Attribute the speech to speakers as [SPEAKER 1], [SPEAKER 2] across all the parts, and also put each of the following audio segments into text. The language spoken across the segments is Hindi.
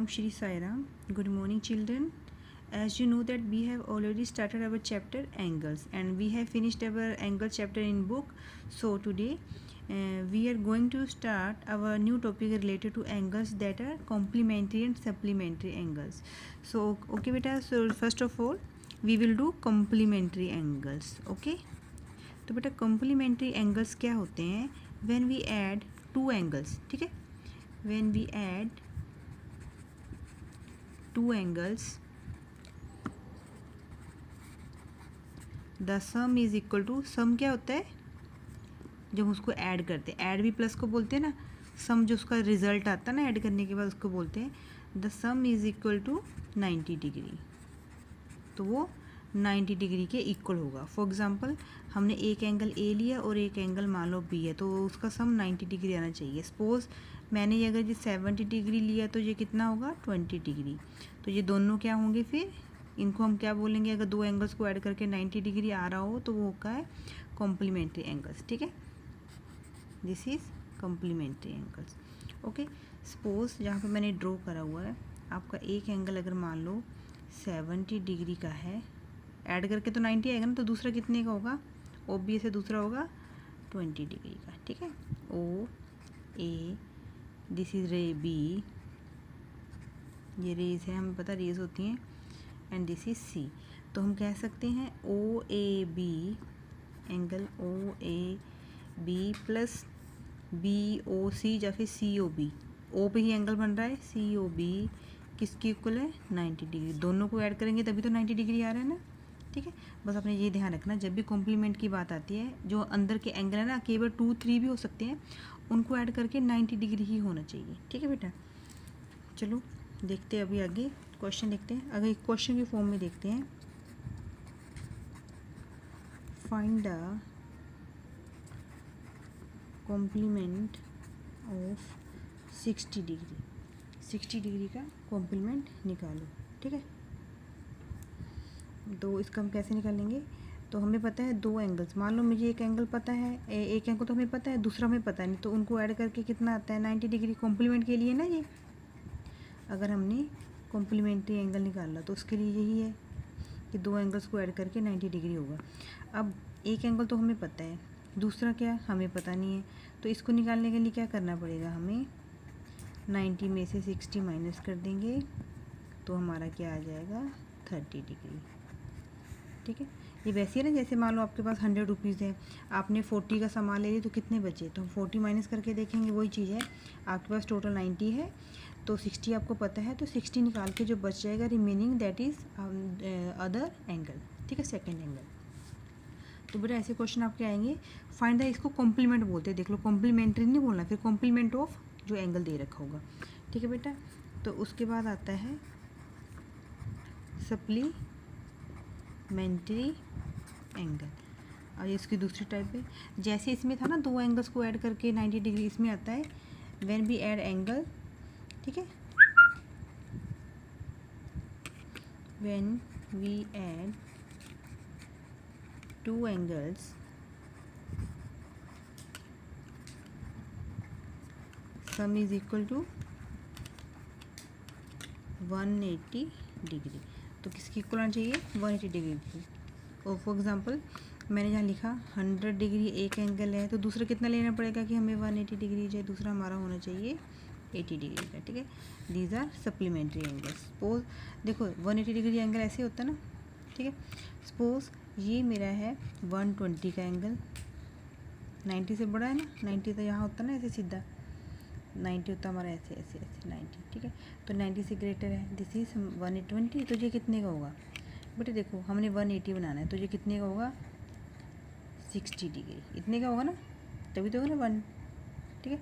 [SPEAKER 1] Om Shri Sai Ram. Good morning, children. As you know that we have already started our chapter angles and we have finished our angle chapter in book. So today we are going to start our new topic related to angles, that are complementary and supplementary angles. So okay beta, so first of all we will do complementary angles. Okay, तो बेटा complementary angles क्या होते हैं? When we add two angles, ठीक है, when we add two angles, the sum is equal to, sum क्या होता है? जब उसको ऐड करते हैं, ऐड भी प्लस को बोलते हैं ना, सम जो उसका रिजल्ट आता है ना ऐड करने के बाद उसको बोलते हैं the sum is equal to 90 degree. तो वो 90 डिग्री के इक्वल होगा। फॉर एग्जांपल हमने एक एंगल ए लिया और एक एंगल मान लो बी है, तो उसका सम 90 डिग्री आना चाहिए। सपोज मैंने ये अगर ये 70 डिग्री लिया तो ये कितना होगा 20 डिग्री। तो ये दोनों क्या होंगे, फिर इनको हम क्या बोलेंगे, अगर दो एंगल्स को ऐड करके 90 डिग्री आ रहा हो तो वो होगा है कॉम्प्लीमेंट्री एंगल्स। ठीक है, this is complementary angles. Okay, suppose जहाँ पे मैंने ड्रॉ करा हुआ है, आपका एक एंगल अगर मान लो 70 डिग्री का है, ऐड करके तो 90 आएगा ना, तो दूसरा कितने का होगा, ऑब्वियस है दूसरा होगा 20 डिग्री का। ठीक है, ओ ए, दिस इज़ रे बी, ये रेज है, हमें पता रेज होती हैं, एंड दिस इज सी। तो हम कह सकते हैं O A B, angle O A B plus B O C या फिर सी ओ बी, ओ पे ही एंगल बन रहा है, सी ओ बी किसकी इक्वल है 90 डिग्री। दोनों को ऐड करेंगे तभी तो 90 डिग्री आ रहा है ना। ठीक है, बस आपने ये ध्यान रखना, जब भी कॉम्प्लीमेंट की बात आती है, जो अंदर के एंगल है ना, केवल 2, 3 भी हो सकते हैं, उनको ऐड करके 90 डिग्री ही होना चाहिए। ठीक है बेटा, चलो देखते हैं अभी आगे क्वेश्चन देखते हैं। अगर क्वेश्चन के फॉर्म में देखते हैं, find the complement of 60 degree, 60 degree का कॉम्प्लीमेंट निकालो। ठीक है, तो इसका हम कैसे निकालेंगे, तो हमें पता है दो एंगल्स, मान लो मुझे एक एंगल पता है, एक एंगल तो हमें पता है, दूसरा हमें पता नहीं, तो उनको ऐड करके कितना आता है 90 डिग्री कॉम्प्लीमेंट के लिए ना। ये अगर हमने कॉम्प्लीमेंट्री एंगल निकालना तो उसके लिए यही है कि दो एंगल्स को ऐड करके 90 डिग्री होगा। अब एक एंगल तो हमें पता है, दूसरा क्या हमें पता नहीं है, तो इसको निकालने के लिए क्या करना पड़ेगा, हमें 90 में से 60 माइनस कर देंगे तो हमारा क्या आ जाएगा 30 डिग्री। ठीक है, ये वैसे है ना, जैसे मान लो आपके पास 100 रुपीज़ है, आपने 40 का सामान ले लिया तो कितने बचे, तो हम 40 माइनस करके देखेंगे, वही चीज़ है, आपके पास टोटल 90 है तो 60 आपको पता है, तो 60 निकाल के जो बच जाएगा remaining that is other angle. ठीक है, सेकेंड एंगल। तो बेटा ऐसे क्वेश्चन आपके आएंगे, फाइंड द, इसको कॉम्प्लीमेंट बोलते हैं, देख लो कॉम्प्लीमेंट्री नहीं बोलना, फिर कॉम्प्लीमेंट ऑफ जो एंगल दे रखा होगा। ठीक है बेटा, तो उसके बाद आता है सप्लीमेंट्री एंगल, और इसकी दूसरी टाइप है, जैसे इसमें था ना दो एंगल्स को ऐड करके 90 डिग्री, इसमें आता है व्हेन वी ऐड एंगल। ठीक है, when we add two angles sum is equal to 180 degree. तो किसकी इक्वल आना चाहिए 180 डिग्री की। और फॉर एग्जांपल मैंने जहाँ लिखा 100 डिग्री एक एंगल है, तो दूसरा कितना लेना पड़ेगा कि हमें 180 डिग्री जो दूसरा हमारा होना चाहिए 80 डिग्री का। ठीक है, these are supplementary angles. Suppose देखो 180 डिग्री एंगल ऐसे होता है ना। ठीक है, सपोज ये मेरा है 120 का एंगल, 90 से बड़ा है ना, 90 तो यहाँ होता है ना ऐसे सीधा, 90 होता हमारा ऐसे ऐसे ऐसे 90। ठीक है, तो 90 से ग्रेटर है, दिस इज 120, तो ये कितने का होगा बेटे, देखो हमने 180 बनाना है, तो ये कितने का होगा 60 डिग्री, इतने का होगा ना, तभी तो होगा ना 1। ठीक है,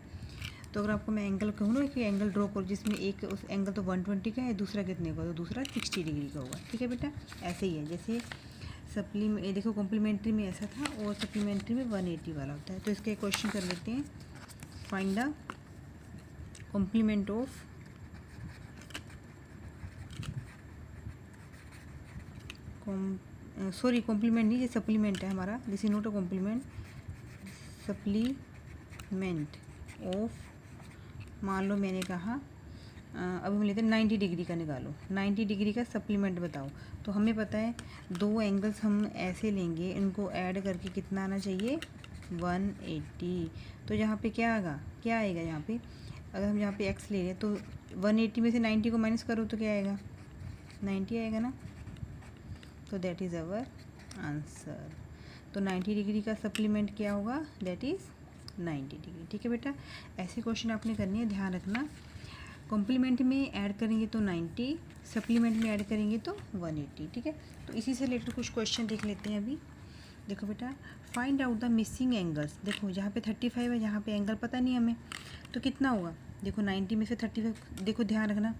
[SPEAKER 1] तो अगर आपको मैं एंगल कहूँ ना कि एंगल ड्रॉ करो जिसमें एक उस एंगल तो 120 का है, दूसरा कितने का, तो दूसरा 60 डिग्री का होगा। ठीक है बेटा, ऐसे ही है, जैसे सप्लीमेंट, देखो कॉम्प्लीमेंट्री में ऐसा था और सप्लीमेंट्री में 180 वाला होता है। तो इसका एक क्वेश्चन कर लेते हैं, find the complement of sorry complement नहीं, ये सप्लीमेंट है हमारा, this is not a complement, supplement of, मान लो मैंने कहा अब हम लेते हैं 90 डिग्री का निकालो, 90 डिग्री का सप्लीमेंट बताओ। तो हमें पता है दो एंगल्स हम ऐसे लेंगे, इनको ऐड करके कितना आना चाहिए 180। तो यहाँ पे क्या आएगा यहाँ पे, अगर हम यहाँ पे एक्स ले लें तो 180 में से 90 को माइनस करो तो क्या आएगा 90 आएगा ना। तो दैट इज़ अवर आंसर। तो 90 डिग्री का सप्लीमेंट क्या होगा, दैट इज़ 90 डिग्री। ठीक है बेटा, ऐसे क्वेश्चन आपने करनी है, ध्यान रखना। कॉम्प्लीमेंट में ऐड करेंगे तो 90, सप्लीमेंट में ऐड करेंगे तो 180। ठीक है, तो इसी से रिलेटेड कुछ क्वेश्चन देख लेते हैं अभी। देखो बेटा, find out the missing angles. देखो जहाँ पे 35 है, जहाँ पे एंगल पता नहीं हमें, तो कितना होगा। देखो 90 में से 35, देखो ध्यान रखना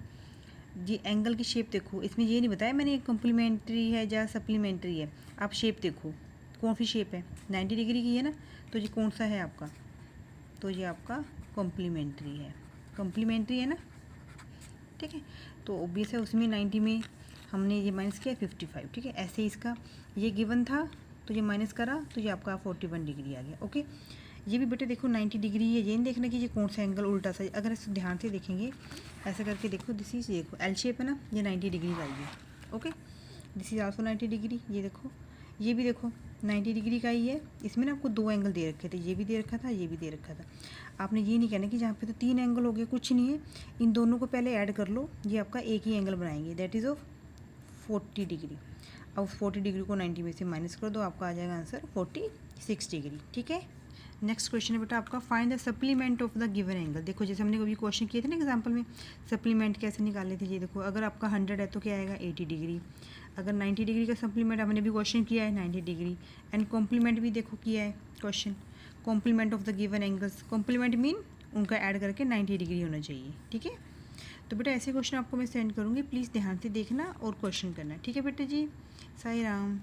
[SPEAKER 1] ये एंगल की शेप देखो, इसमें ये नहीं बताया मैंने कॉम्प्लीमेंट्री है या सप्लीमेंट्री है। आप शेप देखो कौन सी शेप है, 90 डिग्री की है ना, तो ये कौन सा है आपका, तो ये आपका कॉम्प्लीमेंट्री है, कॉम्प्लीमेंट्री है ना। ठीक है, तो ऑब्वियस है उसमें 90 में हमने ये माइनस किया 55। ठीक है, ऐसे इसका ये गिवन था तो ये माइनस करा तो ये आपका 41 डिग्री आ गया। ओके, ये भी बेटे देखो 90 डिग्री है, ये नहीं देखना कि ये कौन सा एंगल उल्टा सा, अगर इसे ध्यान से देखेंगे ऐसा करके देखो, दिस इज देखो एल शेप है ना, ये 90 डिग्री का ही है। Okay, this is also 90 degree, ये देखो ये भी देखो 90 डिग्री का ही है। इसमें ना आपको दो एंगल दे रखे थे, ये भी दे रखा था, ये भी दे रखा था। आपने ये नहीं कहना कि जहाँ पे तो 3 एंगल हो गए, कुछ नहीं है, इन दोनों को पहले ऐड कर लो, ये आपका एक ही एंगल बनाएंगे, दैट इज़ ऑफ 40 डिग्री। अब 40 डिग्री को 90 में से माइनस कर दो, आपका आ जाएगा आंसर 46 डिग्री। ठीक है, नेक्स्ट क्वेश्चन है बेटा आपका, find the supplement of the given angle. देखो जैसे हमने कभी क्वेश्चन किए थे ना एग्जाम्पल में, सप्लीमेंट कैसे निकाले थे। ये देखो अगर आपका 100 है तो क्या आएगा 80 डिग्री। अगर 90 डिग्री का सप्लीमेंट हमने भी क्वेश्चन किया है 90 डिग्री, एंड कॉम्प्लीमेंट भी देखो किया है question, complement of the given angles, complement mean उनका ऐड करके 90 डिग्री होना चाहिए। ठीक है, तो बेटा ऐसे क्वेश्चन आपको मैं सेंड करूँगी, प्लीज़ ध्यान से देखना और क्वेश्चन करना। ठीक है बेटा जी, साई राम।